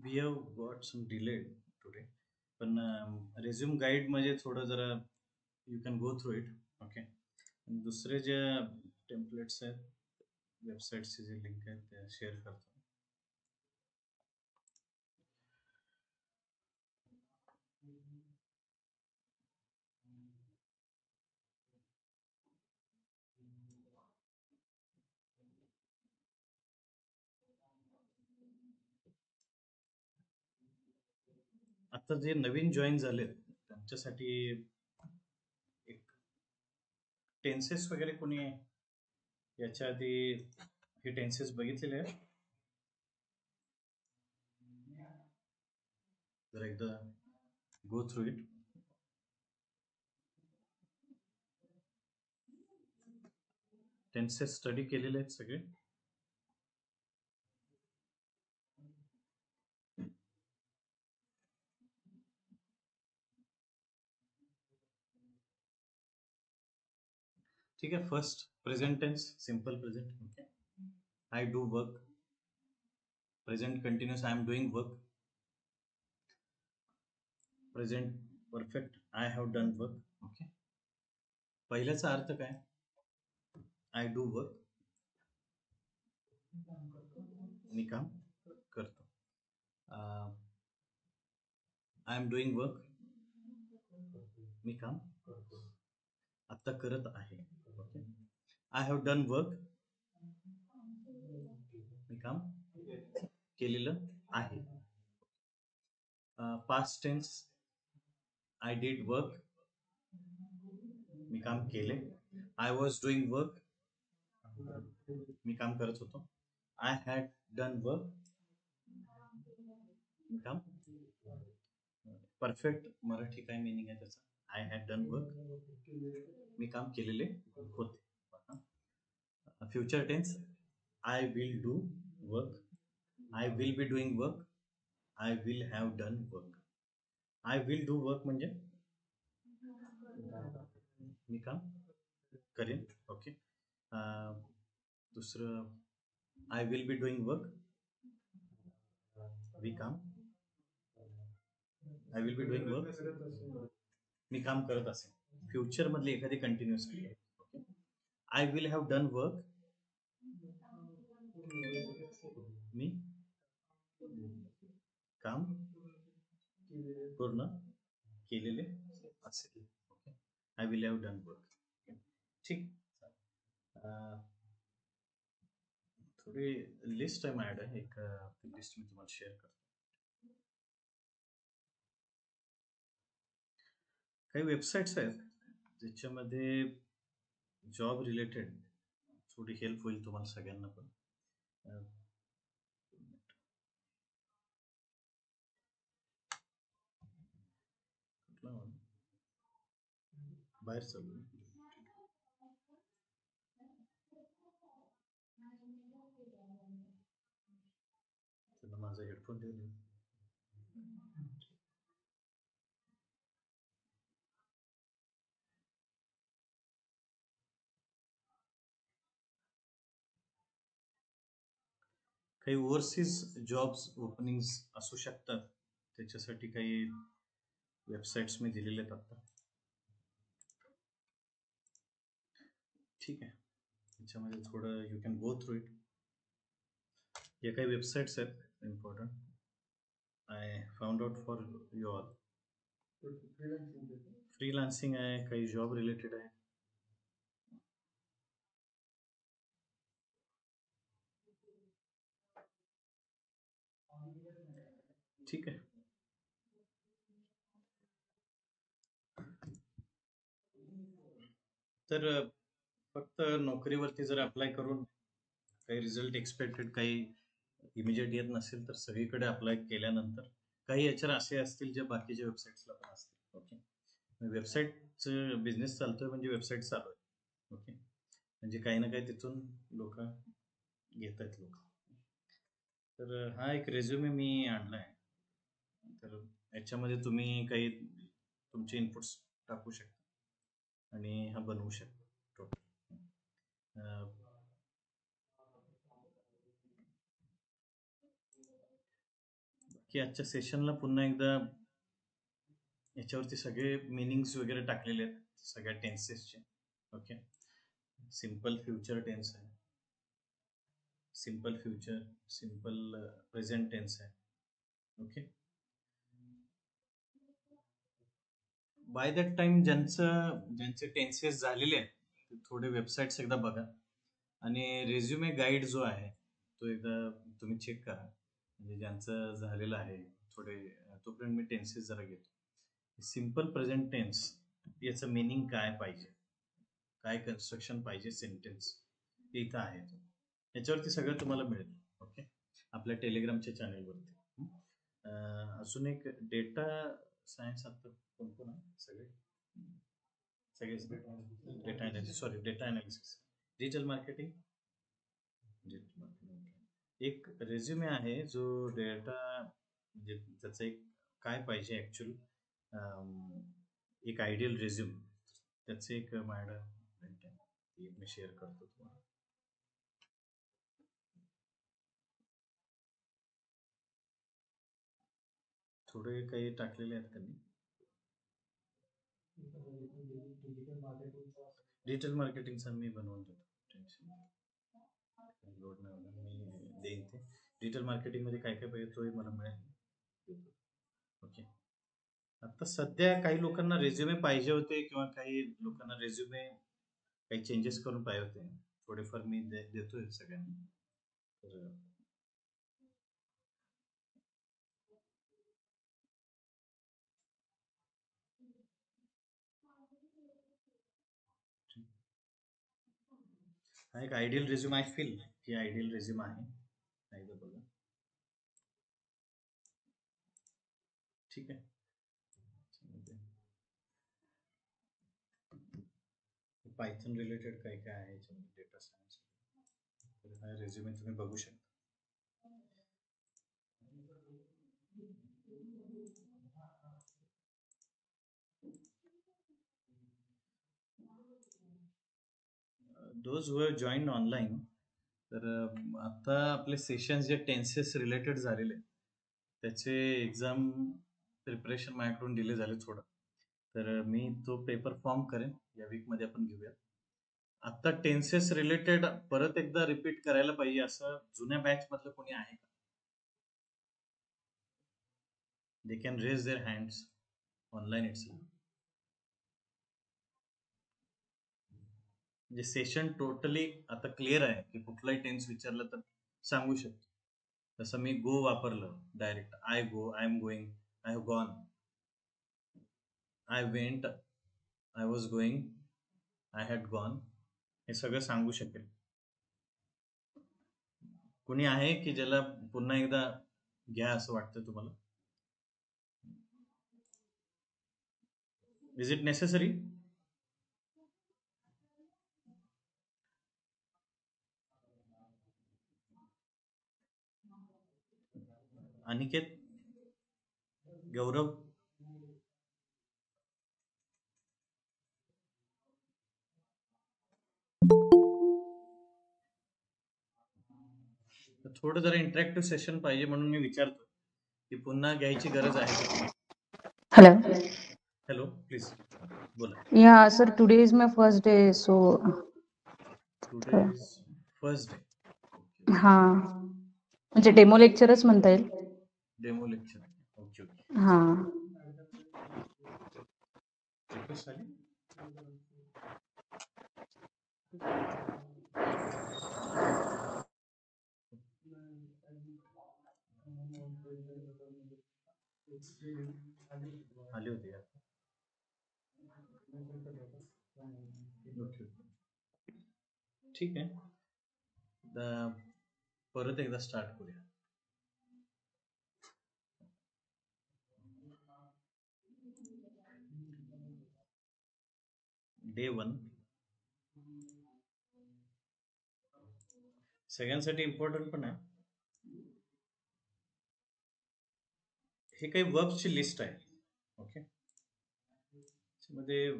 we have got some delay today. पण resume guide म्हणजे थोडं जरा you can go through it. Okay. आणि दुसरे जे टेम्पलेट्स आहेत वेबसाईटचे जे लिंक आहेत ते शेअर करतो. आता जे नवीन जॉईन झाले त्यांच्यासाठी एक टेन्सेस वगैरे कोणी याच्या आधी हे टेन्सेस बघितलेले आहेत जरा एकदा go through it. Tenses study केलेले आहेत सगळे. ठीक आहे. First present tense simple present. Okay. I do work. Present continuous I am doing work. Present perfect I have done work. Okay. पहिल्याचा अर्थ काय? आय डू वर्क, मी काम करतो. आय एम डुईंग वर्क, मी काम आता करत आहे. Okay. I have done work, मी काम केलेलं आहे. Past tense I did work, मी काम केले. आय वॉज डुईंग वर्क, मी काम करत होतो. आय हॅड डन वर्क, मी काम. परफेक्ट मराठी काय मिनिंग आहे त्याचा? आय हॅड डन वर्क, मी काम केलेले होते. Future tense I will do work, I will be doing work, I will have done work. I will do work म्हणजे मी काम करेन. ओके. दुसरं I will be doing work, मी काम. I will be doing work, मी काम करत असेन. फ्युचर मधली एखादी कंटिन्युअस क्रिया. Okay. I will have done work, मी काम पूर्ण केलेले असेल. Okay. I will have done work. ठीक. थोडी लिस्ट आहे माझ्याकडे, एक लिस्ट मी तुम्हाला शेअर करतो. काही वेबसाईट्स आहेत ज्याच्यामध्ये जॉब रिलेटेड थोडी हेल्प होईल तुम्हाला सगळ्यांना पण. बाहेर चालू त्यांना माझा हेडफोन देऊन येऊ. काही ओव्हरसीज जॉब्स ओपनिंग्स असू शकतात, त्याच्यासाठी काही वेबसाईट्स मी दिलेले आहेत आता. ठीक आहे. त्याच्यामध्ये थोडं you can go through it. या काही वेबसाईट्स आहेत important. I found out for you all. Freelancing आहे, काही जॉब रिलेटेड आहे. ठीक आहे. तर फक्त नोकरीवरती जर अप्लाय करून काही रिझल्ट एक्सपेक्टेड काही इमिजिएट येत नसेल तर सगळीकडे अप्लाय केल्यानंतर काही याच्यावर असे असतील जे बाकीच्या वेबसाईट्सला पण असतील. ओके. वेबसाईटचं बिझनेस चालतोय म्हणजे वेबसाईट चालू आहे. ओके. म्हणजे काही ना काही तिथून लोक घेत आहेत लोक. तर हा एक रेझ्युमे मी आणला आहे. तर याच्यामध्ये तुम्ही काही तुमचे इनपुट्स टाकू शकता आणि हा बनवू शकता टोटल. की आजच्या सेशनला पुन्हा एकदा याच्यावरती सगळे मिनिंग्स वगैरे टाकलेले आहेत सगळ्या टेन्सेसचे. ओके, सिंपल फ्युचर टेन्स आहे, simple future, simple present tense आहे. ओके, बाय दॅट टाइम ज्यांचे टेन्सेस झालेले आहेत ते थोडे वेबसाईट्स एकदा बघा आणि रेझ्युमे गाईड जो आहे तो एकदा तुम्ही चेक करा. म्हणजे ज्यांचं झालेलं आहे थोडे, तोपर्यंत मी टेन्सेस जरा घेतो. सिंपल प्रेझेंट टेन्स याचं मिनिंग काय पाहिजे, काय कन्स्ट्रक्शन पाहिजे सेंटेन्स, ते इथं आहे. याच्यावरती सगळं तुम्हाला मिळेल. ओके, आपल्या टेलिग्रामच्या चॅनलवरती. अजून एक डेटा सायन्स, आता कोण कोण आहे? सगळे data analysis, sorry data analysis, digital marketing. एक रेझ्युमे आहे जो डेटा, म्हणजे त्याचं एक काय पाहिजे ऍक्च्युअल, एक आयडियल रेझ्युम, त्याचे एक मॅडम मी शेअर करतो तुम्हाला. थोडे काही टाकलेले आहेत त्यांनी. डिजिटल मार्केटिंगचा मी बनवून देतो, टेन्शन लोड नाही होणार, मी देईन ते. डिजिटल मार्केटिंग मध्ये काय काय पाहिजे तोही मला मिळेल. ओके, आता सध्या काही लोकांना रेझ्युमे पाहिजे होते किंवा काही लोकांना रेझ्युमे काही चेंजेस करून पाहिजे होते, थोडेफार मी देतोय सगळ्यांना. तर हा एक ideal resume I feel he ideal resume आहे. नाही तर बघा, ठीक आहे. पायथन रिलेटेड काय काय आहे डेटा सायन्स, तर हा रेझ्युमे तुम्ही बघू शकता. Those who have join online, तर आता आपले सेशन्स जे टेन्सेस रिलेटेड झालेले त्याचे एक्झाम प्रिपरेशन माझ्याकडून डिले झाले थोडं, तर मी तो पेपर फॉर्म करेन या वीकमध्ये, आपण घेऊया. आता टेन्सेस रिलेटेड परत एकदा रिपीट करायला पाहिजे असं जुन्या बॅच मधलं कोणी आहे का? They can raise their hands online it's. म्हणजे सेशन टोटली आता क्लिअर आहे की कुठलाही टेन्स विचारलं तर सांगू शकतो. तसं मी गो वापरलं direct, I go, I am going, I have gone, I went, I was going, I had gone, हे सगळं सांगू शकेल. कुणी आहे की ज्याला पुन्हा एकदा घ्या असं वाटतं तुम्हाला? Is it necessary? Aniket, Gaurav, थोडं जरा इंटरॅक्टिव्ह सेशन पाहिजे म्हणून मी विचारतो की पुन्हा घ्यायची गरज आहे का? Hello. हॅलो, प्लीज बोला. Yeah, sir, today is my first day, so today is first day. हा म्हणजे डेमो लेक्चरच म्हणता येईल. Demo lecture. Okay okay. हा रिक्वेस्ट आली? आली होती का? ओके, ठीक आहे. परत एकदा स्टार्ट करूया. डे 1 सगळ्यांसाठी इम्पॉर्टंट पण आहे. हे काही वर्ब्सची लिस्ट आहे. ओके, मध्ये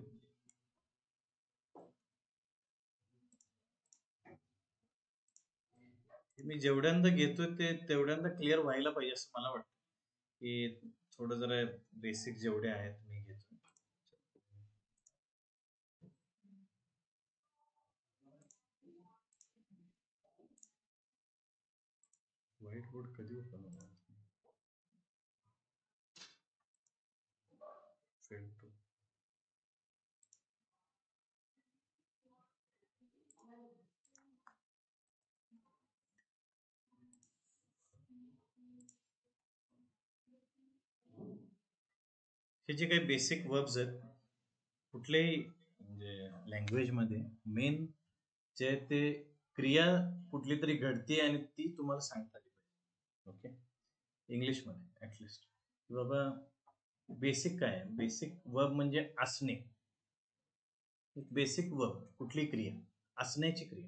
मी जेवढ्यांदा घेतोय ते तेवढ्यांदा क्लिअर व्हायला पाहिजे असं मला वाटतं. हे थोडं जरा बेसिक जेवढे आहेत मी घेतो. व्हाईट बोर्ड कधी ओपन होणार? Failed to. हे जे काही बेसिक वर्ब्स आहेत कुठल्याही म्हणजे लँग्वेजमध्ये मेन जे आहे ते क्रिया कुठली तरी घडते आणि ती तुम्हाला सांगता आली पाहिजे. ओके, इंग्लिशमध्ये ऍटलिस्ट बाबा बेसिक काय आहे? बेसिक वर्ब म्हणजे असणे. बेसिक वर्ब कुठली क्रिया? असण्याची क्रिया.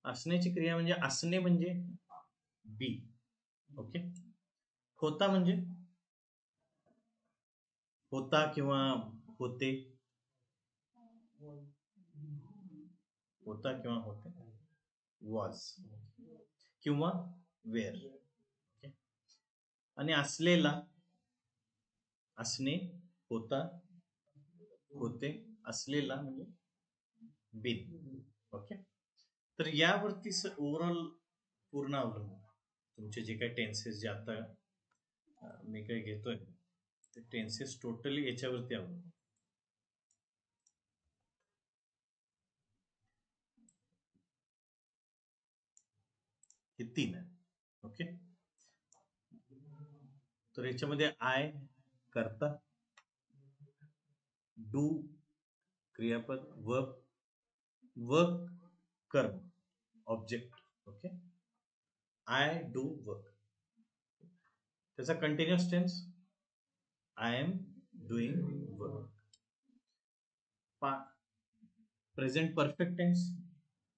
असण्याची क्रिया म्हणजे असणे म्हणजे बी. ओके, होता म्हणजे होता किंवा होते, होता किंवा होते, वॉज किंवा वेअर. ओके, आणि असलेला असणे, होता, होते, असलेला म्हणजे बिन. ओके, तर यावरती ओव्हरऑल पूर्ण अवलंबून तुमचे जे काही टेन्सेस जे आता मी काही घेतोय ते टेन्सेस टोटली याच्यावरती अवलंबून. हे 3 आहे. ओके, तर याच्यामध्ये आय कर्ता, डू क्रियापद, वर्ब, वर्क कर्म, object. Okay, I do work. त्याचा continuous tense I am doing work. Present perfect tense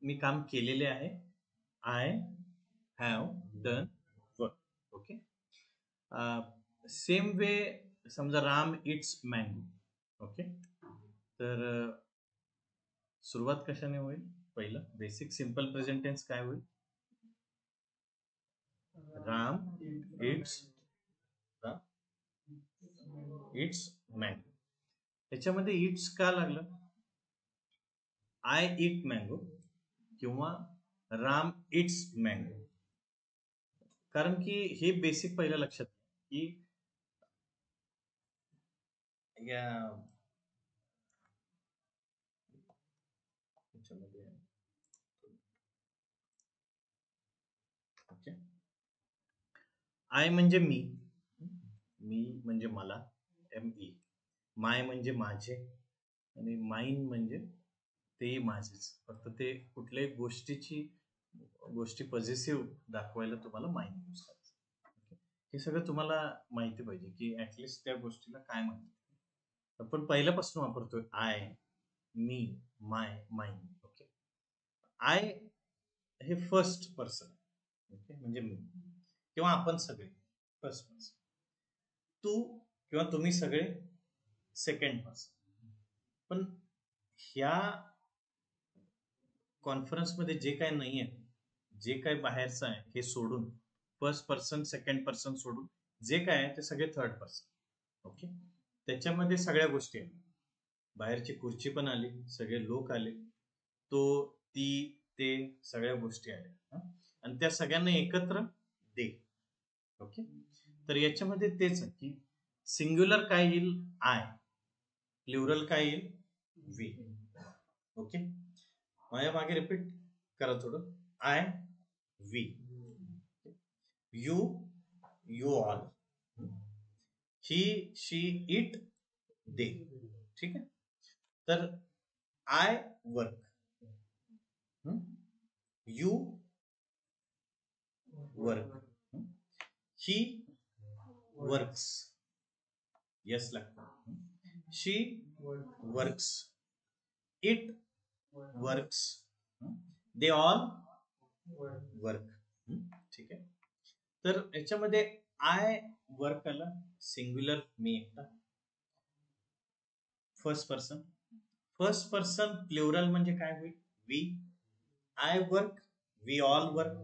मी काम केलेले आहे, I have done work. Okay, same way समजा राम इट्स मँगो. ओके, तर सुरुवात कशाने होईल? पहिलं बेसिक सिंपल प्रेझेंट टेन्स काय होईल? Ram eats mango. त्याच्यामध्ये इट्स का लागलं? आय इट मँगो किंवा राम इट्स मँगो. कारण की हे बेसिक पहिलं लक्षात की या ओके, आय म्हणजे मी, मी म्हणजे मला, एम ई. माय म्हणजे माझे आणि माइन म्हणजे तेही माझेच. फक्त ते कुठल्याही गोष्टी पॉझिटिव्ह दाखवायला तुम्हाला माइन यूज करायचं. हे सगळं तुम्हाला माहिती पाहिजे की ऍटलिस्ट त्या गोष्टीला काय म्हणतात. आपण पहिल्यापासून वापरतोय I, me, my, mine. Okay, I हे फर्स्ट पर्सन. ओके, म्हणजे मी किंवा आपण सगळे फर्स्ट पर्सन. तू किंवा तुम्ही सगळे सेकंड पर्सन. पण ह्या कॉन्फरन्समध्ये जे काय नाही आहे, जे काय बाहेरचं आहे हे सोडून, फर्स्ट पर्सन सेकंड पर्सन सोडून जे काय आहे ते सगळे थर्ड पर्सन. ओके, त्याच्यामध्ये सगळ्या गोष्टी आहेत. बाहेरची खुर्ची पण आली, सगळे लोक आले, तो, ती, ते सगळ्या गोष्टी आल्या आणि त्या सगळ्यांना एकत्र दे. ओके, तर याच्यामध्ये तेच की सिंग्युलर काय येईल? आय. प्लुरल काय येईल? वी. ओके, माझ्या मागे रिपीट करा थोडं. I, we, you, you all, he, she, it, they. ठीक आहे, तर I work, you work, he works, यस लागतं, she works, it works, they all work. ठीक आहे, तर याच्यामध्ये आय वर्क आला सिंग्युलर, मी एकटा. फर्स्ट पर्सन प्लुरल म्हणजे काय होईल? We. I work, we all work,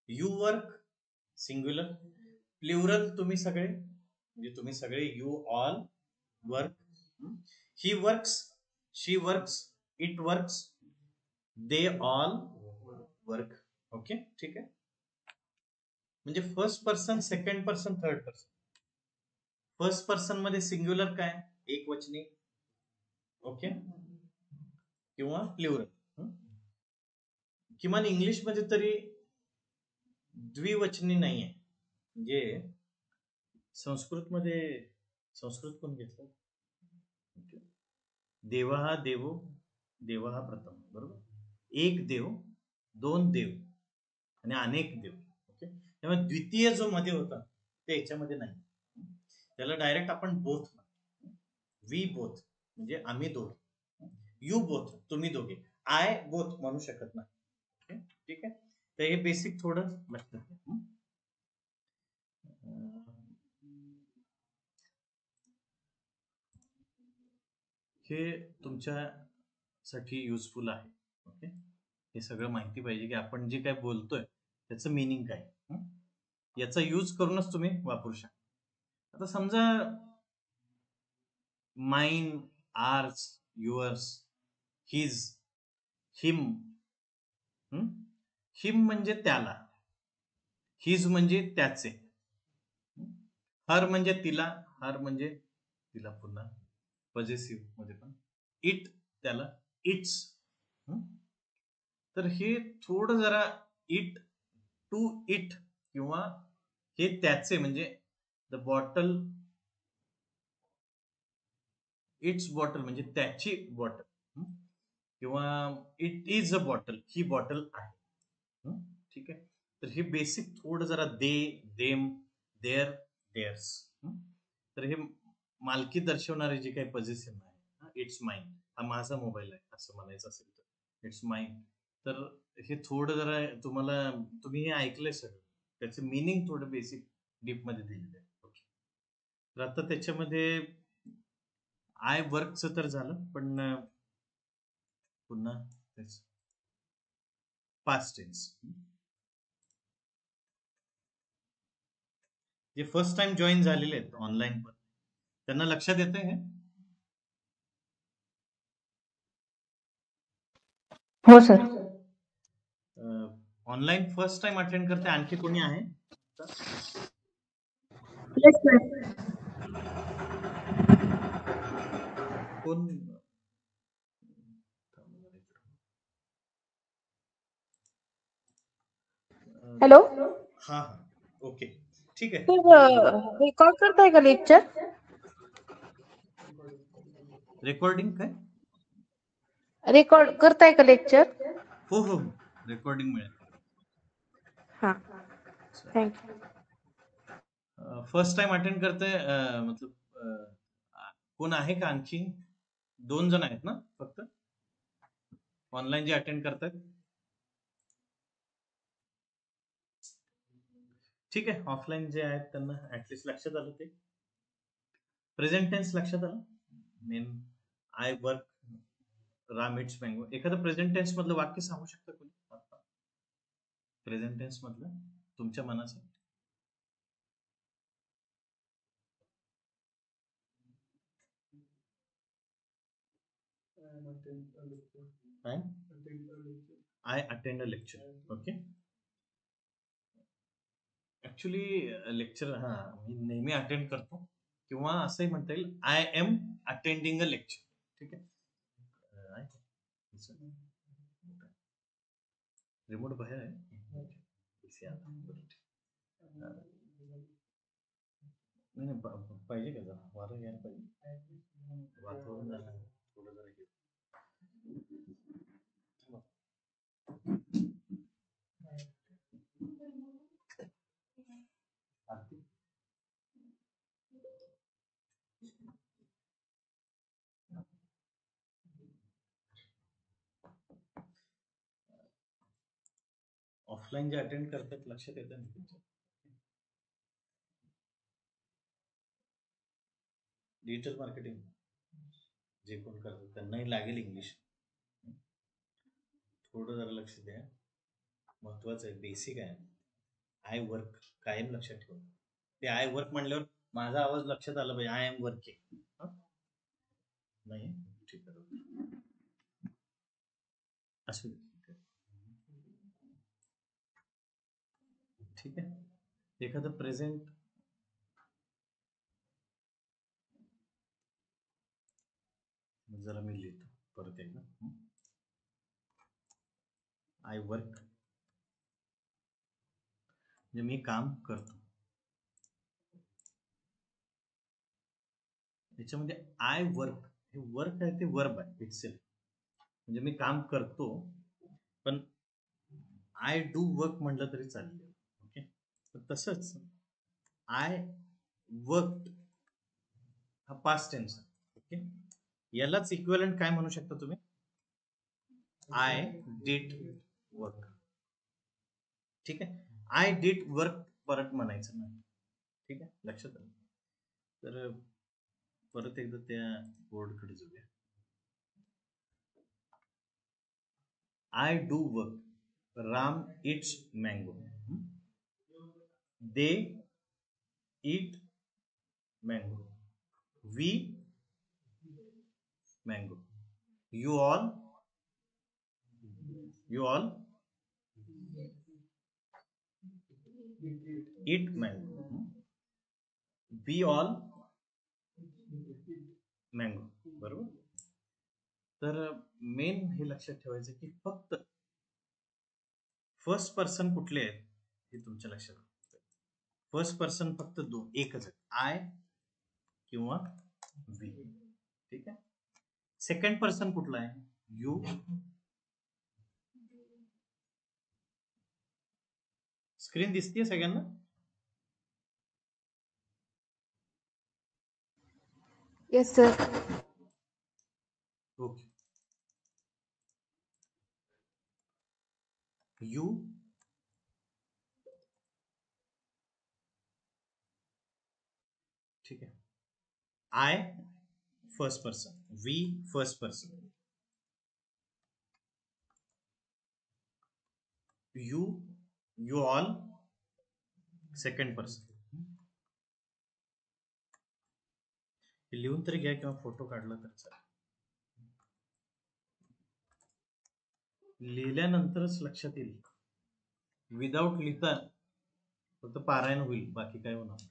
you work singular, plural तुम्ही सगळे, म्हणजे तुम्ही सगळे you all work, he works, she works, it works, they all work. Okay, ठीक आहे. म्हणजे first person, second person, third person. First person मध्ये singular काय, एक वचनी, ओके, किंवा प्लुरल. किमान इंग्लिश मध्ये तरी द्विवचनी नाही आहे. म्हणजे संस्कृत मध्ये, संस्कृत कोण घेतलं, देव हा देवो, देव हा प्रथम, बरोबर. एक देव, दोन देव आणि अनेक देव. ओके, त्यामुळे द्वितीय जो मध्ये होता ते याच्यामध्ये नाही. त्याला डायरेक्ट आपण बोथ, वी बोथ म्हणजे आम्ही दोघे, यू बोथ तुम्ही दोघे, आय बोथ म्हणू शकत नाही. ओके, ठीक आहे. तर हे बेसिक थोडं लक्षात घ्या. हे तुमच्यासाठी युजफुल आहे. ओके, हे सगळं माहिती पाहिजे की आपण जे काय बोलतोय त्याचं मिनिंग काय, याचा यूज करूनच तुम्ही वापरू शकता. आता समजा माइन, आर्स, युअर्स, हिज, हिम. हिम म्हणजे त्याला, हिज म्हणजे त्याचे, हर म्हणजे तिला, हर म्हणजे तिला पुन्हा पॉझेसिव्ह मध्ये पण, इट त्याला, इट्स. तर हे थोडं जरा इट टू इट किंवा हे त्याचे म्हणजे द बॉटल, इट्स बॉटल म्हणजे त्याची बॉटल, किंवा it is a bottle, he bottle आहे. ठीक आहे. तर हे बेसिक थोडं जरा दे, देम, देअर, देअर्स. तर हे मालकी दर्शवणारे जे काही पॉझेसिव्ह आहे, इट्स माइन, हा माझा मोबाईल आहे असं म्हणायचं असेल तर इट्स माइन. तर हे थोडं जरा तुम्हाला, तुम्ही हे ऐकलंय सगळं, त्याचं मिनिंग थोडं बेसिक डीप मध्ये दिलेलं आहे. तर आता त्याच्यामध्ये आय वर्कचं तर झालं, पण पुन्हा पास्ट टेन्स, जे फर्स्ट टाइम जॉईन झालेले आहेत ऑनलाईन पण, त्यांना लक्षात येतंय हे? हो sir. Online first time attend करते आणखी कोणी आहे? Yes sir. कोण? हॅलो हा हा, ओके, ठीक आहे. सर, रेकॉर्ड करताय का लेक्चर? रेकॉर्डिंग काय? रेकॉर्ड करताय का लेक्चर? हो हो, रेकॉर्डिंग मिळेल. हा, थँक्यू. फर्स्ट टाइम अटेंड करते, मतलब कोण आहे का आणखी? 2 जण आहेत ना फक्त ऑनलाईन जे अटेंड करतात? ठीक आहे. ऑफलाईन जे आहेत त्यांना ऍटलिस्ट लक्षात आलं ते. प्रेझेंट टेन्स लक्षात आलं? Main I work, Ram eats mango. एखादं प्रेझेंट टेन्स मधलं वाक्य सांगू शकता कोणी? प्रेझेंट टेन्स मधलं तुमच्या मनाचं. I attend a lecture. Okay, actually lecture हा मी नेहमी अटेंड करतो, किंवा असंही म्हणता येईल I am attending a lecture. ठीक आहे. रिमोट बाहेर आहे. नाही पाहिजे का जरा वारं घ्यायला पाहिजे, वातावरण जरा थोडं जरा हे. ऑफलाईन जे अटेंड करतात लक्षात येतं ना तुमच्या? डिजिटल मार्केटिंग जे कोण करतात त्यांनाही लागेल इंग्लिश. थोडं जरा लक्ष द्या, महत्वाचं आहे, बेसिक आहे. आय वर्क कायम लक्षात ठेवा. ते आय वर्क म्हणल्यावर माझा आवाज लक्षात आला पाहिजे, आय एम वर्किंग. नाही ठीक आहे, असू दे. ठीक आहे, एखादं प्रेझेंट जरा मी लिहितो परत एकदा. आय वर्क म्हणजे मी काम करतो. त्याच्यामध्ये आय वर्क, हे वर्क आहे ते वर्ब आहे इटसेल्फ, म्हणजे मी काम करतो, पण आय डू वर्क म्हटलं तरी चालेल. ओके, तसंच आय वर्क हा पास्ट टेन्स आहे. ओके, यालाच इक्विव्हॅलंट काय म्हणू शकता तुम्ही? I did work. ठीक आहे, आय डिड वर्क परत म्हणायचं नाही. ठीक आहे, लक्षात आलं. तर परत एकदा त्या बोर्डकडे जाऊया. I do work, Ram eats mango, they eat mango, we mango, you all eat mango, we all mango. बरोबर. तर मेन हे लक्षात ठेवायचं की फक्त फर्स्ट पर्सन कुठले आहेत हे तुमच्या लक्षात. फर्स्ट पर्सन फक्त एकच आहे, आय किंवा वी. ठीक आहे, सेकंड पर्सन कुठला आहे? यू. स्क्रीन दिसतीये सगळ्यांना? Yes sir. ओके, यू, ठीक आहे, I first person, we first person, you all second person. लिहून तरी घ्या किंवा फोटो काढला तर चालेल. लिहिल्यानंतरच लक्षात येईल, विदाउट लिहिता फक्त पारायण होईल, बाकी काय होणार.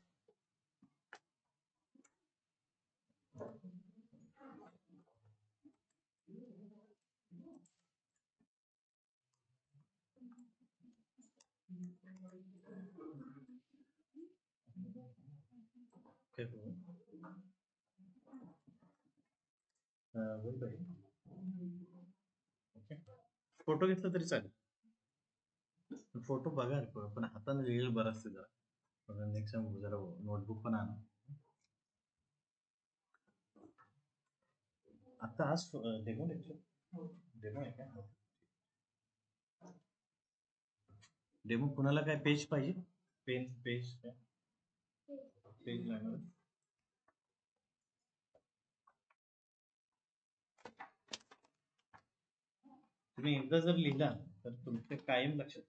ओके, फोटो घेतला तरी चालेल. फोटो बघा पण हाताने लिहिलेलं बरं असतं जरा. नेक्स्ट टाइम जरा नोटबुक पण आणा. आता आज डेमो आहे का? डेमो कुणाला काय पेज पाहिजे? पेज लागणार. तुम्ही एकदा जर लिहिला तर तुमच्या कायम लक्षात.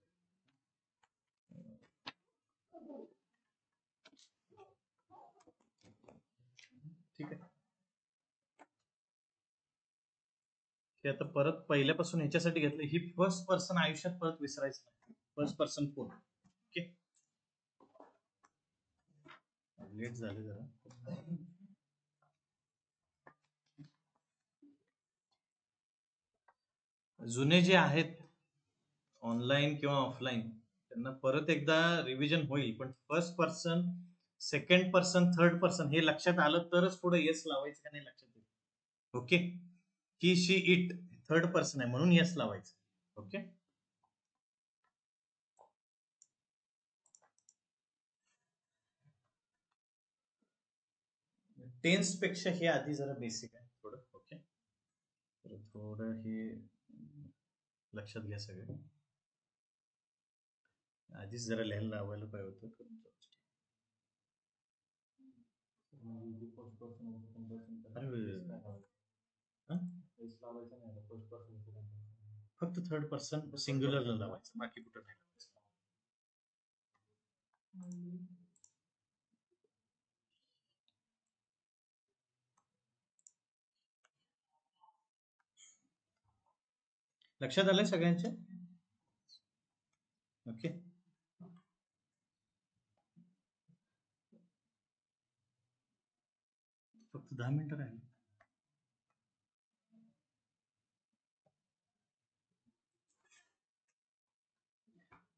ठीक आहे, ते आता परत पहिल्यापासून ह्याच्यासाठी घेतलं, ही फर्स्ट पर्सन आयुष्यात परत विसरायचं नाही. First person phone. Okay, late झाले जरा. जुने जे आहेत ऑनलाईन किंवा ऑफलाईन, त्यांना परत एकदा रिव्हिजन होईल, पण first person, second person, third person हे लक्षात आलं तरच पुढे येस लावायचं का नाही लक्षात येईल. Okay, he she it third person आहे म्हणून येस लावायचं. ओके, टेन्स पेक्षा हे आधी जरा बेसिक आहे थोडं. ओके, तर थोडं हे लक्षात घ्या सगळं. आधीच जरा लिहायला लावायला पाहिजे होतं. फक्त थर्ड पर्सन सिंग्युलरला लावायचं, बाकी कुठं नाही लावायचं. लक्षात आलंय सगळ्यांच्या? ओके. फक्त 10 मिनिटं राहिली.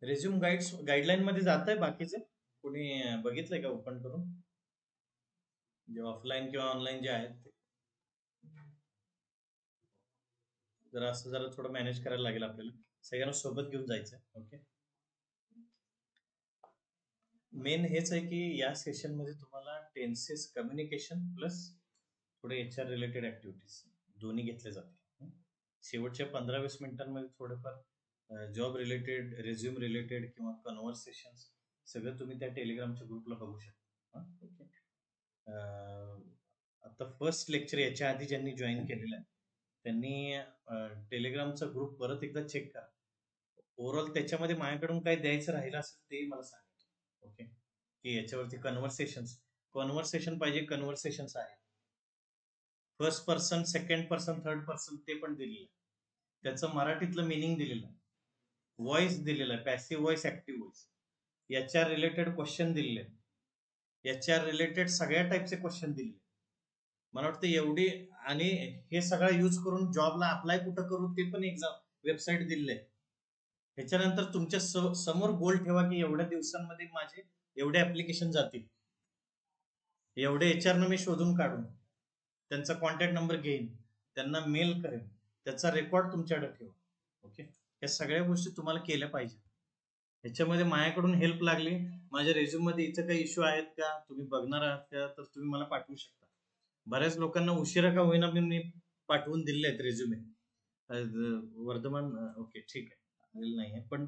रेझ्युम गाईडलाईन मध्ये जात आहे बाकीचे कोणी बघितलंय का ओपन करून? जे ऑफलाईन किंवा ऑनलाईन जे आहेत ते जरा असं जरा थोडं मॅनेज करायला लागेल आपल्याला, सगळ्यांना सोबत घेऊन जायचं. ओके. मेन हेच आहे की या सेशन मध्ये तुम्हाला टेन्सेस, कम्युनिकेशन प्लस थोडे HR रिलेटेड ऍक्टिव्हिटीज दोन्ही घेतले जातील. शेवटच्या 15-20 मिनिटांमध्ये थोडंफार जॉब रिलेटेड, रेझ्युम रिलेटेड किंवा कन्व्हर्सेशन सगळं तुम्ही त्या टेलिग्रामच्या ग्रुपला बघू शकता. ओके. आता फर्स्ट लेक्चर याच्या आधी ज्यांनी जॉईन केलेलं आहे त्यांनी टेलिग्रामचा ग्रुप परत एकदा चेक करा. ओव्हरऑल त्याच्यामध्ये माझ्याकडून काय द्यायचं राहिलं असेल ते मला सांगा. ओके. की याच्यावरती कन्व्हर्सेशन पाहिजे, कन्व्हर्सेशन्स आहे. First person, second person, third person ते पण दिलेलं आहे. त्याचं मराठीतलं मिनिंग दिलेलं आहे. व्हॉइस दिलेला आहे, पॅसिव्ह व्हॉइस, ऍक्टिव्ह व्हॉइस. याच्या रिलेटेड क्वेश्चन दिलेले आहेत. याच्या रिलेटेड सगळ्या टाईपचे क्वेश्चन दिले. मला वाटतं एवढी, आणि हे सगळं यूज करून जॉबला अप्लाय कुठं करू ते पण एक्झाम वेबसाईट दिलेलं आहे. त्याच्यानंतर तुमच्या समोर गोल ठेवा की एवढ्या दिवसांमध्ये माझे एवढे ऍप्लिकेशन जातील, एवढे HR न मी शोधून काढून त्यांचा कॉन्टॅक्ट नंबर घेईन, त्यांना मेल करेन, त्याचा रेकॉर्ड तुमच्याकडे ठेवा. ओके. या सगळ्या गोष्टी तुम्हाला केल्या पाहिजे. ह्याच्यामध्ये माझ्याकडून हेल्प लागली, माझ्या रेझ्युम मध्ये इथं काही इश्यू आहेत का, तुम्ही बघणार आहात का, तर तुम्ही मला पाठवू शकता. बऱ्याच लोकांना उशिरा का होईना मी पाठवून दिले आहेत रेझ्युमे. वर्धमान ओके ठीक आहे नाही आहे, पण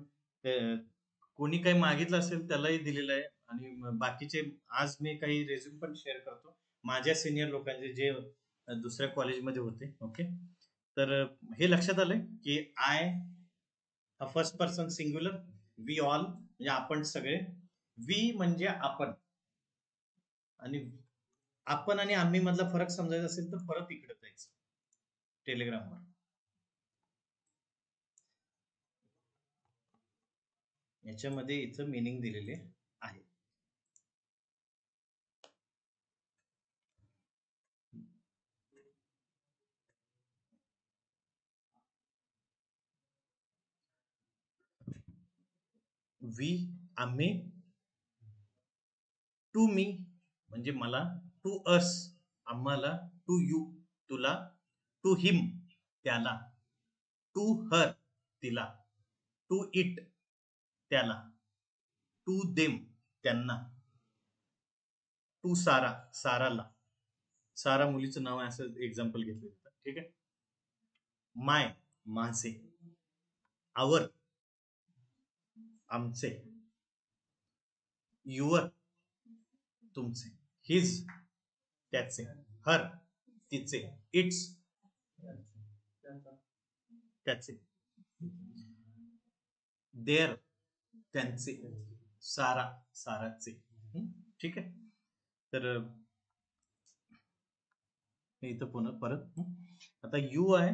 कोणी काही मागितलं असेल त्यालाही दिलेलं आहे. आणि बाकीचे आज मी काही रेझ्युम पण शेअर करतो माझ्या सिनियर लोकांचे जे दुसऱ्या कॉलेजमध्ये होते. ओके. तर हे लक्षात आलंय की आय हा first person singular, we all म्हणजे आपण सगळे, वी म्हणजे आपण, आणि आपण आणि आम्ही मधला फरक समजायचा असेल तर परत इकडे जायचं टेलिग्रामवर. याच्यामध्ये इथं मिनिंग दिलेले आहे. वी आम्ही, टू मी म्हणजे मला, टू अस आम्हाला, टू यू तुला, टू हिम त्याला, टू हर तिला, टू इट त्याला, टू देम त्यांना, टू सारा साराला, सारा मुलीचं नाव आहे असं एक्झाम्पल घेतलं जातं. ठीक आहे. माय माझे, आवर आमचे, युअर तुमचे, हिज त्याचे, हर तिचे, इट्स त्याचे, देअर त्यांचे, सारा साराचे. ठीक आहे. तर इथं पुन्हा परत आता यू आहे,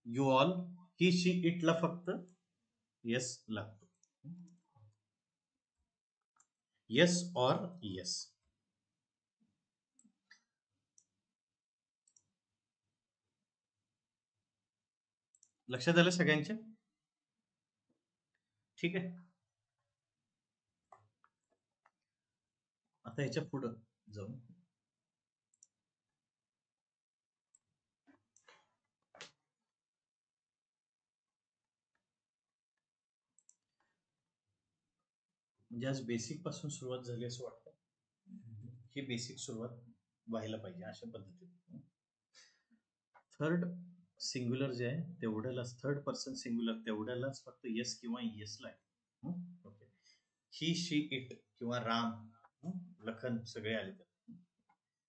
यू ऑल, ही शी इटला फक्त येस लागतो. Yes or yes. लक्षात आलं सगळ्यांच्या? ठीक आहे. आता ह्याच्या पुढं जाऊ. म्हणजे आज बेसिक पासून सुरुवात झाली असं वाटतं. ही बेसिक सुरुवात व्हायला पाहिजे अशा पद्धतीने. थर्ड सिंग्युलर जे आहे तेवढ्यालाच, थर्ड पर्सन सिंग्युलर तेवढ्यालाच फक्त येस किंवा येसला आहे. ओके. ही शी इट किंवा राम, लखन सगळे आले तर.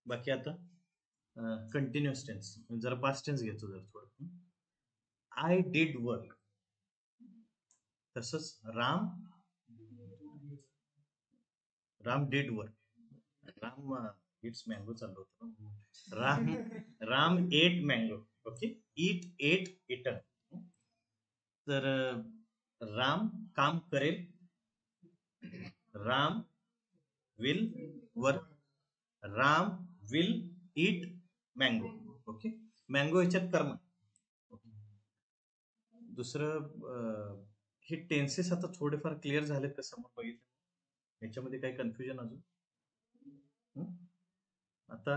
बाकी आता कंटिन्युअस टेन्स, जरा पास्ट टेन्स घेतो जरा थोडं. आय डिड वर्क, तसंच Ram did work. Ram eats mango चालू होतं. Ram ate mango. Okay. Eat ate eaten. तर राम काम करेल, Ram will work, Ram will eat mango. Okay, mango याच्यात कर्म. दुसरं हे टेन्सेस आता थोडेफार क्लिअर झालेत का समोर बघितलं? याच्यामध्ये काही कन्फ्युजन अजून? आता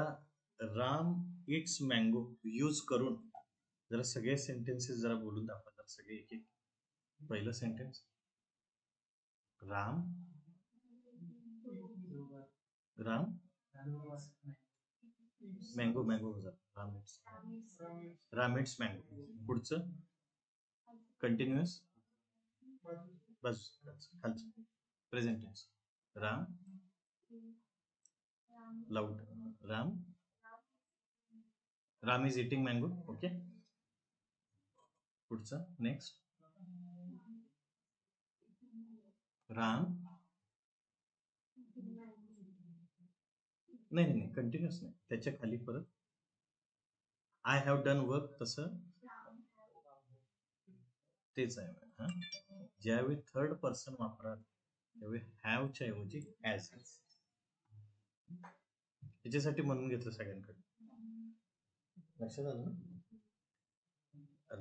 राम इट्स मँगो यूज करून जरा सगळे सेंटेन्सेस जरा बोलून दाखवा, जरा सगळे एक एक. पहिलं sentence, Ram Ram mango mango Ram eats mango. पुढचं कंटिन्युअस, बस खालचं present tense, Ram loud, Ram is eating mango. Okay, पुढचं नेक्स्ट, राम नाही कंटिन्युअस नाही, त्याच्या खाली परत आय हॅव डन वर्क, तसं तेच आहे. हा, ज्यावेळी थर्ड पर्सन वापराल त्यावेळी हॅवच्या ऐवजी हॅज. त्याच्यासाठी म्हणून घेतलं सगळ्यांकडे. लक्षात आलं ना?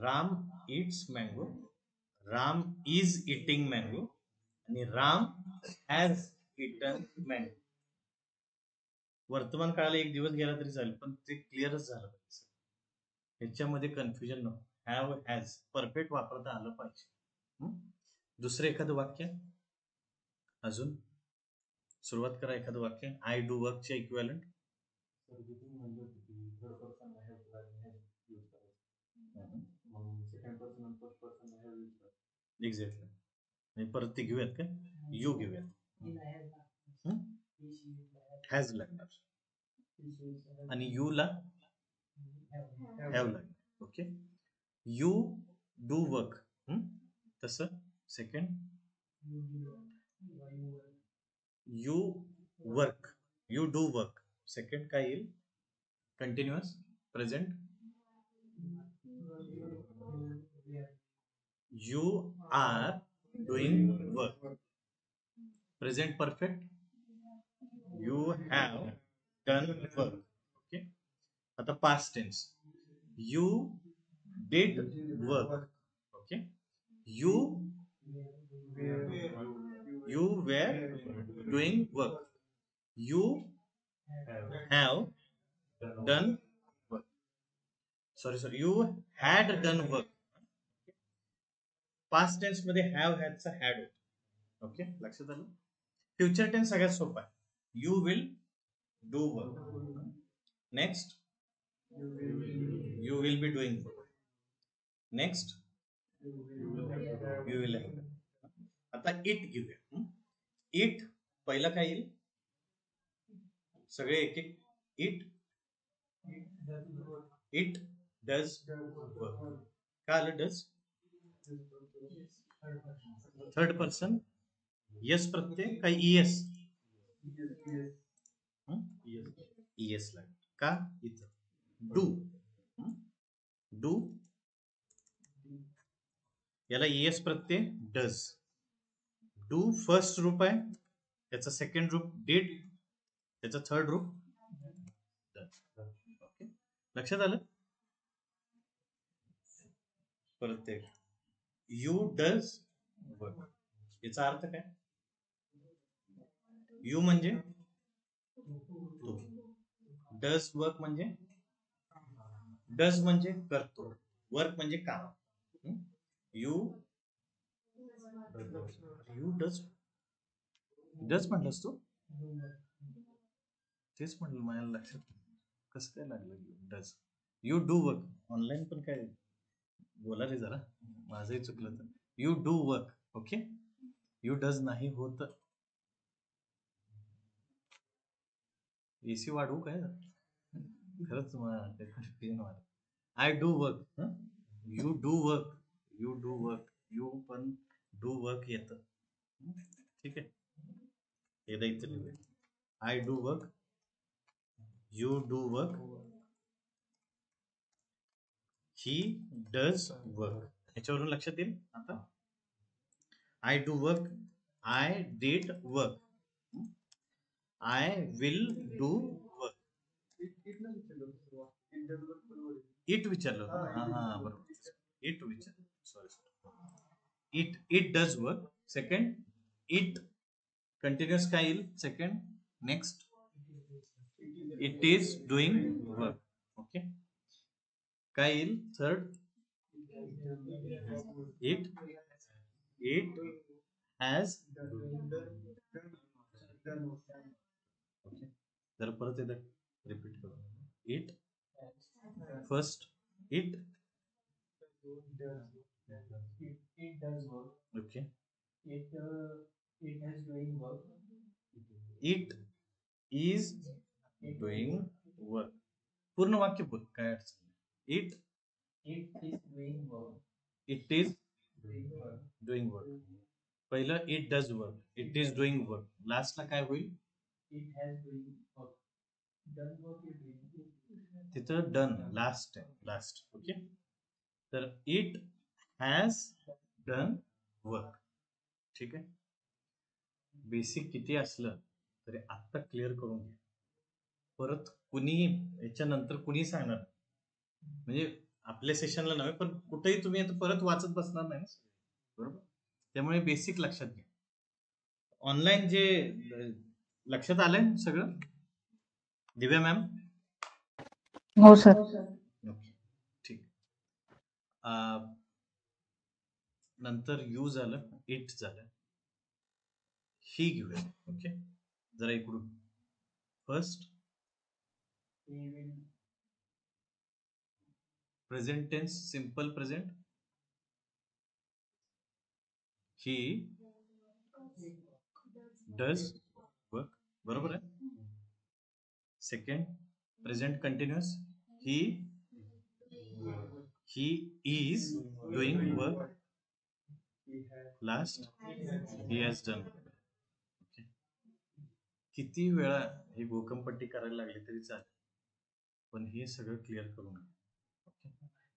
Ram eats mango, Ram is eating mango आणि राम हॅज इटन मँगो. वर्तमान काळाला एक दिवस गेला तरी चालेल, पण ते क्लिअरच झालं पाहिजे. ह्याच्यामध्ये कन्फ्युजन नको. हॅव हॅज परफेक्ट वापरता आलं पाहिजे. दुसरं एखादं वाक्य अजून सुरुवात करा. एखादं वाक्य, आय डू वर्कचे इक्विव्हॅलंट. एक्झॅक्टली. परत ते घेऊयात का? यू घेऊयात. हॅज लागणार आणि यू ला हॅव लागणार. ओके, यू डू वर्क, तसं second, you work, you do work. Second काय येईल? Continuous present, you are doing work. Present perfect, you have done work. Okay, आता past tense, you did work. Okay, you were doing work, you have done work. Sorry, you had done work. Past tense मध्ये have हॅडचा had होतो. Okay, लक्षात आलं? Future tense सगळ्यात सोपा आहे. You will do work. Next, you will be doing work. Next, you will have. आता it घेऊया. इट पहिला काय येईल? सगळे एक एक. It does work. काय आलं डज? थर्ड पर्सन, यस प्रत्यय काय ईएस? ईएस लागेल का इथं? डू, डू याला ES Pratyaya does. Do first रूप आहे, त्याचं सेकंड रूप डिड, त्याचं थर्ड रूप डज. ओके, लक्षात आलं? परत ते यू डज वर्क, याचा अर्थ काय? यू म्हणजे तो, डज वर्क म्हणजे डज म्हणजे करतो, वर्क म्हणजे काम. यू डज म्हणलास तू? तेच म्हणलं, माझ्या लक्षात कसं काय लागलं does. You do work. Online पण काय बोला रे जरा, माझंही चुकलं तर. You do work. Okay, you does नाही होत. एसी वाढवू काय? खरंच कन्फ्युजन वाढ. I do work, you do work, you do work, you पण डू वर्क येतं. ठीक आहे, हे द्यायचं लिहूया. I do work, you do work, he does work. याच्यावरून लक्षात येईल आता. I do work, I did work, I will do work. It विचारलं होतं. हा बरोबर, इट विचारलं, sorry. It does work. Second, it continuous काय येईल second. Next, it is doing work. Okay. काय येईल थर्ड, इट हॅज. ओके, जरा परत एकदा रिपीट करू. It first, it okay, it is doing work. पूर्ण वाक्य बोल, काय अडचण नाही. It is doing work. पहिलं it does work, it is doing work. लास्टला काय होईल तिथं डन, लास्ट आहे, लास्ट. ओके, तर इट हॅज डन वर्क. ठीक आहे. बेसिक किती असलं तरी आत्ता क्लिअर करून घ्या. परत कुणी याच्यानंतर कुणी सांगणार म्हणजे आपल्या सेशनला नव्हे, पण कुठेही तुम्ही आता परत वाचत बसणार नाही ना, बरोबर. त्यामुळे बेसिक लक्षात घ्या. ऑनलाईन जे लक्षात आलंय सगळं दिव्या मॅम? हो सर. ओके, ठीक. नंतर यू झालं, इट झालं, ही घेऊया. ओके, जरा इकडून first present tense, simple present. He does work, बरोबर आहे. Second present continuous, he is doing work. Last, he has done. किती वेळा ही भूकंपट्टी करायला लागली तरी चालेल, पण हे सगळं क्लिअर करून घ्या. ओके,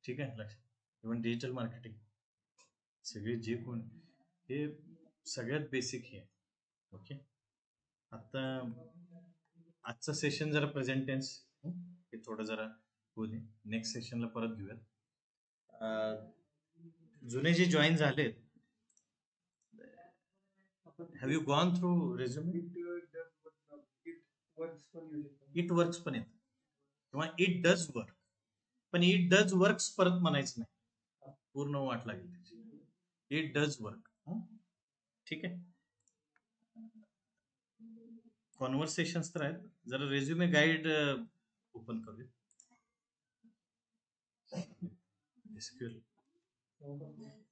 ठीक आहे. लक्षात, इव्हन डिजिटल मार्केटिंग सगळे जे कोण, हे सगळ्यात बेसिक हे. ओके, आता आजचं सेशन जरा प्रेझेंट टेन्स हे थोडं जरा होऊ दे, नेक्स्ट सेशनला परत घेऊयात. जुने जे जॉईन झालेत, have you gone through resume? It works पण येत किंवा इट डज वर्क, पण इट डज वर्क्स परत म्हणायचं नाही, पूर्ण वाट लागेल त्याची. It does work. ठीक आहे. कॉन्व्हर्सेशन्स तर आहेत. जरा रेझ्युमे गाईड ओपन करूया.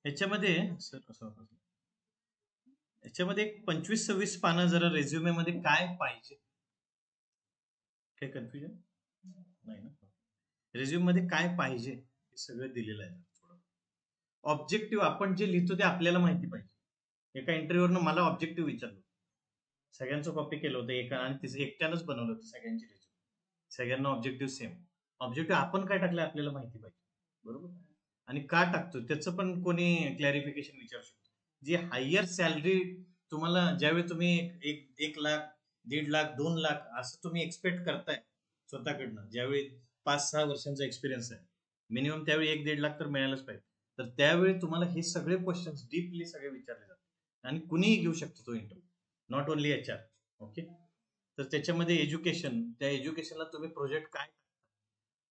याच्यामध्ये याच्यामध्ये 25-26 पानं जरा रेझ्युमे मध्ये काय पाहिजे, काय कन्फ्युजन नाही ना? रेझ्युमे मध्ये काय पाहिजे हे सगळं दिलेलं आहे. ऑब्जेक्टिव्ह आपण जे लिहितो ते आपल्याला माहिती पाहिजे. एका इंटरव्ह्यूवरनं मला ऑब्जेक्टिव्ह विचारलं, सगळ्यांचं कॉपी केलं होतं एका, आणि तिचं एकट्यानंच बनवलं होतं सगळ्यांची रेझ्युमे. सगळ्यांना ऑब्जेक्टिव्ह सेम. ऑब्जेक्टिव्ह आपण काय टाकलं आपल्याला माहिती पाहिजे, बरोबर. आणि का टाकतो त्याचं पण कोणी क्लॅरिफिकेशन विचारू शकतो. जी हायर सॅलरी तुम्हाला, ज्यावेळी तुम्ही 1 लाख, 1.5 लाख, 2 लाख असं तुम्ही एक्सपेक्ट करताय स्वतःकडनं, ज्यावेळी 5-6 वर्षांचा एक्सपिरियन्स आहे मिनिमम, त्यावेळी 1-1.5 लाख तर मिळायलाच पाहिजे. तर त्यावेळी तुम्हाला हे सगळे क्वेश्चन्स डीपली सगळे विचारले जातात, आणि कुणीही घेऊ शकतो तो interview, not only HR. Okay, तर त्याच्यामध्ये एज्युकेशन, त्या एज्युकेशनला तुम्ही प्रोजेक्ट काय,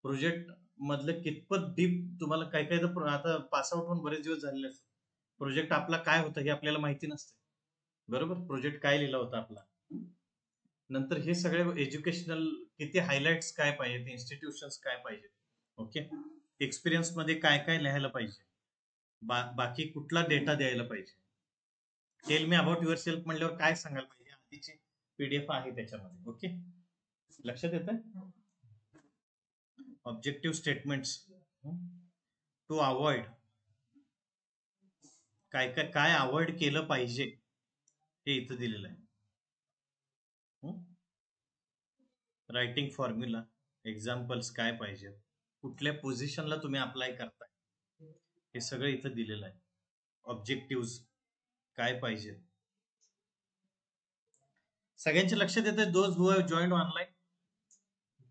प्रोजेक्ट मधलं कितपत डीप तुम्हाला काय काय, तर आता पास आउट होऊन बरेच दिवस झालेले असतात, प्रोजेक्ट आपला काय होता हे आपल्याला माहिती नसते, बरोबर. प्रोजेक्ट काय लिहिला होता आपला. नंतर हे सगळे एज्युकेशनल किती हायलाइट्स काय पाहिजेत, इन्स्टिट्यूशन्स काय पाहिजेत. ओके, एक्सपिरियन्स मध्ये काय काय लिहायला पाहिजे, बाकी कुठला डेटा द्यायला पाहिजे. Tell me about your self म्हणल्यावर काय सांगायला पाहिजे, आधीची PDF आहे त्याच्यामध्ये. ओके, लक्षात येतं. ऑब्जेक्टिव्ह स्टेटमेंट्स टू अवॉइड, काय काय काय अवॉइड केलं पाहिजे हे इथं दिलेलं आहे. रायटिंग फॉर्म्युला, एक्झाम्पल्स काय पाहिजे, कुठल्या पोझिशनला तुम्ही अप्लाय करताय, हे सगळं इथं दिलेलं आहे. ऑब्जेक्टिव्ह काय पाहिजे सगळ्यांच्या लक्षात येतं. Those who have joined online,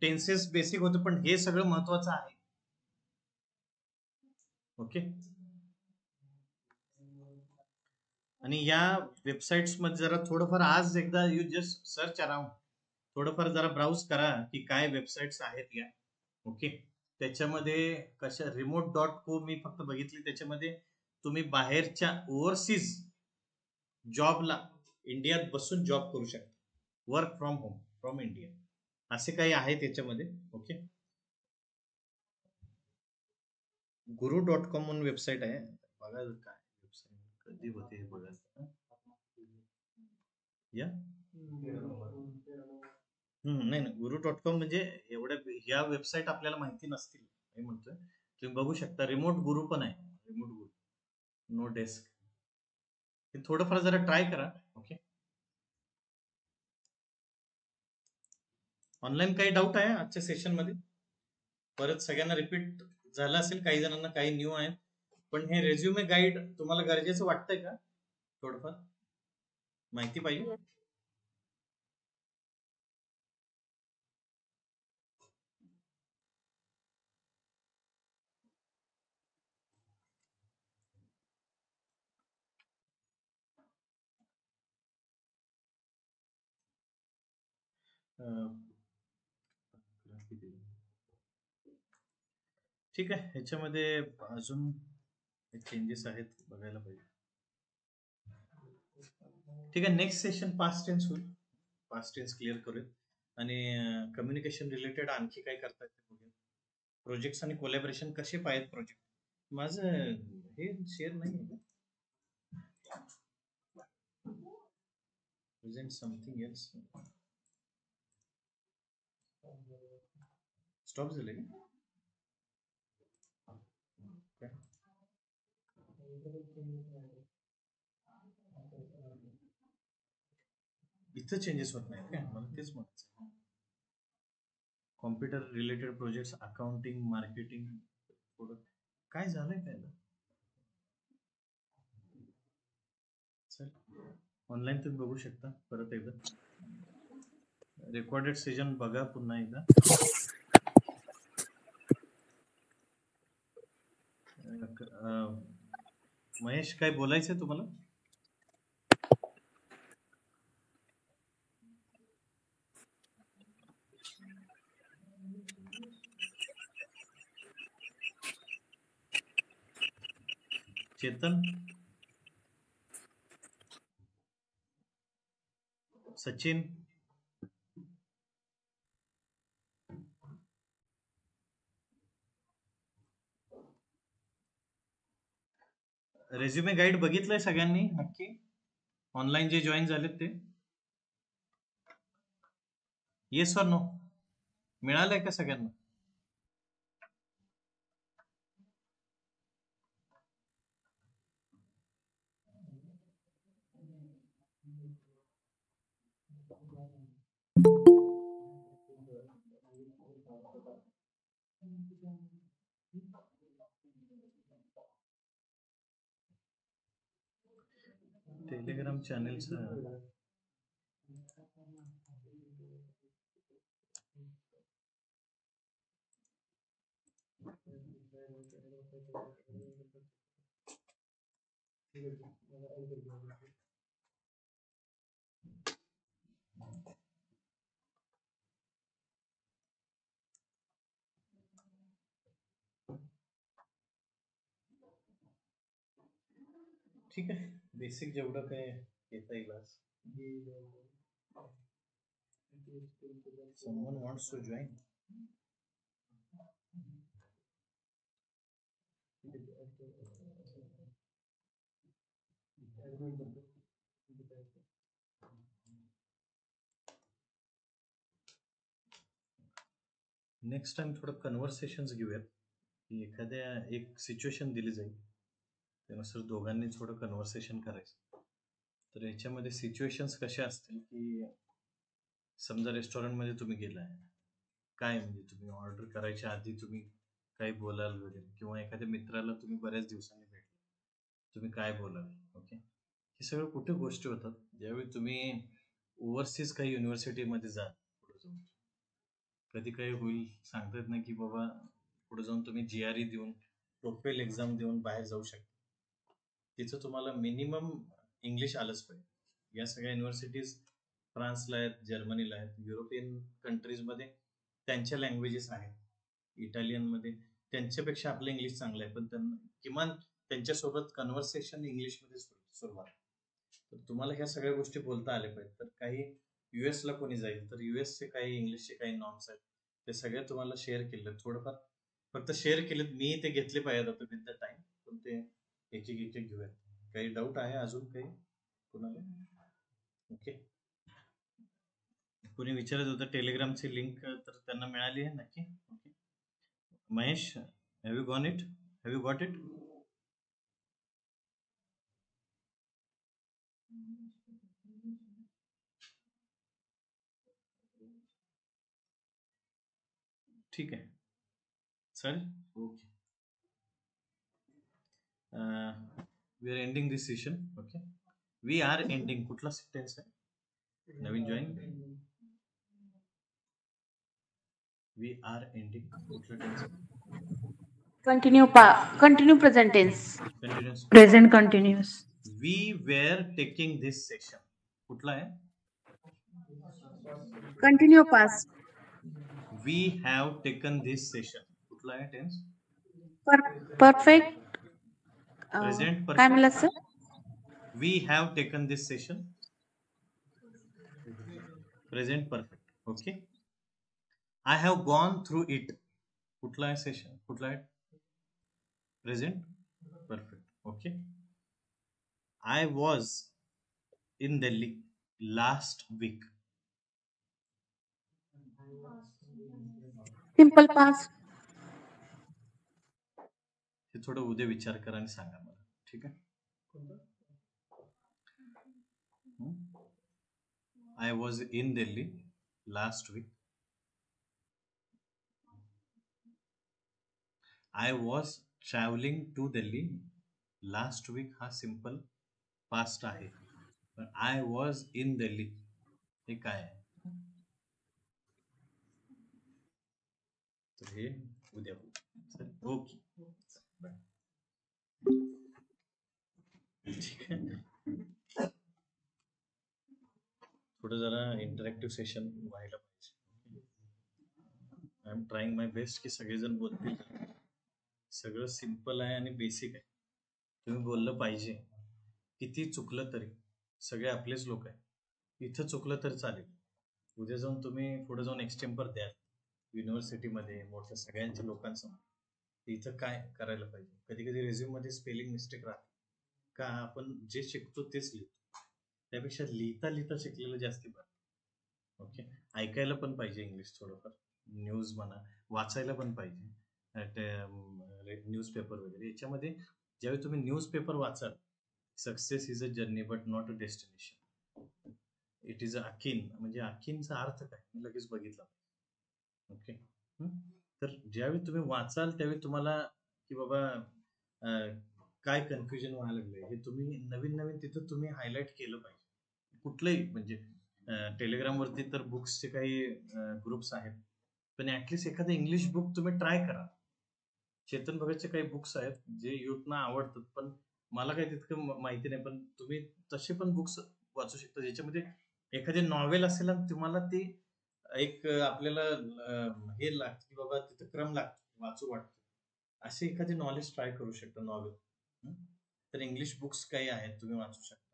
tenses basic होतं, पण हे सगळं महत्वाचं आहे. ओके. आणि या वेबसाईट्स मध्ये जरा थोडंफार आज एकदा यू जस्ट सर्च अराउंड, थोडंफार जरा ब्राउज करा की काय वेबसाईट्स आहेत या. ओके. त्याच्यामध्ये कशा remote.co मी फक्त बघितली, त्याच्यामध्ये तुम्ही बाहेरच्या ओव्हरसीज जॉबला इंडियात बसून जॉब करू शकता, work from home from India, असे काही आहे त्याच्यामध्ये. ओके. guru.com म्हणून वेबसाईट आहे, बघा काय वेबसाईट कधी होते हे बघा. या नाही नाही, guru.com म्हणजे एवढ्या ह्या वेबसाईट आपल्याला माहिती नसतील मी म्हणतोय. तुम्ही बघू शकता, रिमोट गुरु पण आहे, रिमोट गुरु, नो डेस्क. हे थोडंफार जरा ट्राय करा. ओके. ऑनलाईन काही डाऊट आहे आजच्या सेशन मध्ये? परत सगळ्यांना रिपीट झालं असेल, काही जणांना काही न्यू आहेत, पण हे रेझ्युमे गाईड तुम्हाला गरजेचं वाटतंय का? थोडंफार माहिती पाहिजे. ठीक आहे. ह्याच्यामध्ये अजून चेंजेस आहेत, बघायला पाहिजे. ठीक आहे. नेक्स्ट सेशन पास्ट टेन्स होईल, पास्ट टेन्स क्लिअर करूया, आणि कम्युनिकेशन रिलेटेड आणखी काय करता येते बघूया. प्रोजेक्ट्स आणि कोलॅबरेशन कसे पाहिजेत प्रोजेक्ट. माझं हे शेअर नाही आहे का? प्रेझेंट समथिंग एल्स, स्टॉप झाले का? इथं चेंजेस होत नाहीत का? मला तेच म्हणायचं. Computer related projects, accounting, marketing, काय झालंय काय? ऑनलाईन तुम्ही बघू शकता. परत एकदा रेकॉर्डेड सेशन बघा पुन्हा एकदा. महेश, काय बोलायचंय तुम्हाला? चेतन, सचिन, रेझ्युमे गाईड बघितलंय सगळ्यांनी नक्की? ऑनलाईन जे जॉईन झालेत ते येस और नो मिळालंय का सगळ्यांना? टेलिग्राम चॅनेलचं ठीक आहे. बेसिक जेवढं काय येता येईल आज. Someone wants to join. Next time थोडं कन्व्हर्सेशन्स घेऊयात, की एखाद्या एक सिच्युएशन दिली जाईल, त्यानुसार दोघांनी थोडं कन्व्हर्सेशन करायचं. तर याच्यामध्ये सिच्युएशन्स कशा असतील, की समजा रेस्टॉरंटमध्ये तुम्ही गेलाय, काय म्हणजे तुम्ही ऑर्डर करायच्या आधी तुम्ही काही बोलाल वगैरे, किंवा एखाद्या मित्राला तुम्ही बऱ्याच दिवसांनी भेटला, तुम्ही काय बोलाल. ओके, हे सगळं कुठे गोष्टी होतात ज्यावेळी तुम्ही ओव्हरसीज काही युनिव्हर्सिटीमध्ये जाल पुढे जाऊन. कधी काही होईल सांगता येत नाही की बाबा पुढे जाऊन तुम्ही GRE देऊन, प्रोफेल एक्झाम देऊन बाहेर जाऊ शकता. तिथं तुम्हाला मिनिमम इंग्लिश आलंच पाहिजे. या सगळ्या युनिव्हर्सिटीज फ्रान्सला आहेत, जर्मनीला आहेत, युरोपियन कंट्रीजमध्ये त्यांच्या लँग्वेजेस आहेत. इटालियनमध्ये त्यांच्यापेक्षा आपलं इंग्लिश चांगलं आहे, पण त्यांना किमान त्यांच्यासोबत कन्व्हर्सेशन इंग्लिशमध्ये सुरुवात. तर तुम्हाला ह्या सगळ्या गोष्टी बोलता आल्या पाहिजेत. तर काही US ला कोणी जाईल तर US चे काही इंग्लिशचे काही नॉर्म्स आहेत, ते सगळे तुम्हाला शेअर केले. थोडंफार फक्त शेअर केलेत, मी ते घेतले पाहिजे आता विथ द टाइम, पण ते एक एक घेऊयात. काही डाऊट आहे अजून काही कोणाला? ओके, कोणी विचारत होतं टेलिग्रामची लिंक, तर त्यांना मिळाली आहे नक्की. Okay, Mahesh, have you gone it, have you got it? ठीक आहे, चालेल. Okay, we are ending this session. Okay, we are ending कुठला सेंटेन्स आहे नवीन जॉईन? वी आर एंडिंग कुठला टेन्स आहे? Continue present tense. Continuous. Present continuous. We were taking this session कुठला आहे? Continue past. We have taken this session कुठला आहे tense? Perfect. Present काय परफेक्ट. म्हणलं sir? We have taken this session present perfect. Okay, I have gone through it कुठला आहे session, कुठला आहे? Present perfect. Okay, I was in Delhi last week. Simple past. हे थोडं उद्या विचार करा आणि सांगा मला, ठीक आहे? I was in Delhi last week. I was travelling to Delhi last week हा सिंपल पास्ट आहे, पण आय वॉज इन दिल्ली हे काय आहे? तर हे उद्या बघू. ओके, ठीक आहे. थोडं जरा इंटरॅक्टिव्ह सेशन व्हायला पाहिजे. I am trying my best की सगळेजण बोलतील. सगळं सिंपल आहे आणि बेसिक आहे, तुम्ही बोललं पाहिजे. किती चुकलं तरी सगळे आपलेच लोक आहे, इथं चुकलं तर चालेल. उद्या जाऊन तुम्ही पुढे जाऊन एक्सटेम्पर द्याल युनिव्हर्सिटीमध्ये मोठ्या सगळ्यांच्या लोकांसमोर, इथं काय करायला पाहिजे. कधी कधी रेझ्यूम मध्ये स्पेलिंग मिस्टेक राहते का, आपण जे शिकतो तेच लिहितो, त्यापेक्षा लिहिता लिहिता शिकलेलं जास्ती बरं. ओके, ऐकायला पण पाहिजे इंग्लिश थोडंफार, न्यूज म्हणा, वाचायला पण पाहिजे न्यूजपेपर वगैरे. याच्यामध्ये ज्यावेळी तुम्ही न्यूजपेपर वाचाल, success is a journey but not a destination, it is a akin. म्हणजे अकिनचा अर्थ काय मी लगेच बघितला. ओके, तर ज्यावेळी तुम्ही वाचाल त्यावेळी तुम्हाला की बाबा काय कन्फ्युजन व्हायला लागलंय हे तुम्ही नवीन नवीन तिथं तुम्ही हायलाईट केलं पाहिजे. कुठलंही म्हणजे टेलिग्रामवरती तर बुक्सचे काही ग्रुप्स आहेत, पण ऍटलिस्ट एखादं इंग्लिश बुक तुम्ही ट्राय करा. चेतन भगतचे काही बुक्स आहेत जे युथना आवडतात, पण मला काही तितकं माहिती नाही, पण तुम्ही तसे पण बुक्स वाचू शकता ज्याच्यामध्ये एखादी नॉवेल असेल आणि तुम्हाला ती एक आपल्याला हे लागतं की बाबा तिथं क्रम लागतो, वाचू वाटतं, असे एखादी नॉलेज ट्राय करू शकता नॉवेल. तर इंग्लिश बुक्स काही आहेत तुम्ही वाचू शकता.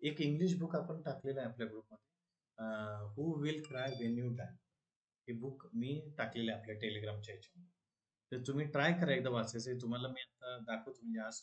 एक इंग्लिश बुक आपण टाकलेलं आहे आपल्या ग्रुपमध्ये, who will cry Wien you die, हे बुक मी टाकलेलं आहे आपल्या टेलिग्रामच्या ह्याच्यामध्ये. तर तुम्ही ट्राय करा एकदा वाचायचं. तुम्हाला मी आता दाखवतो, म्हणजे आज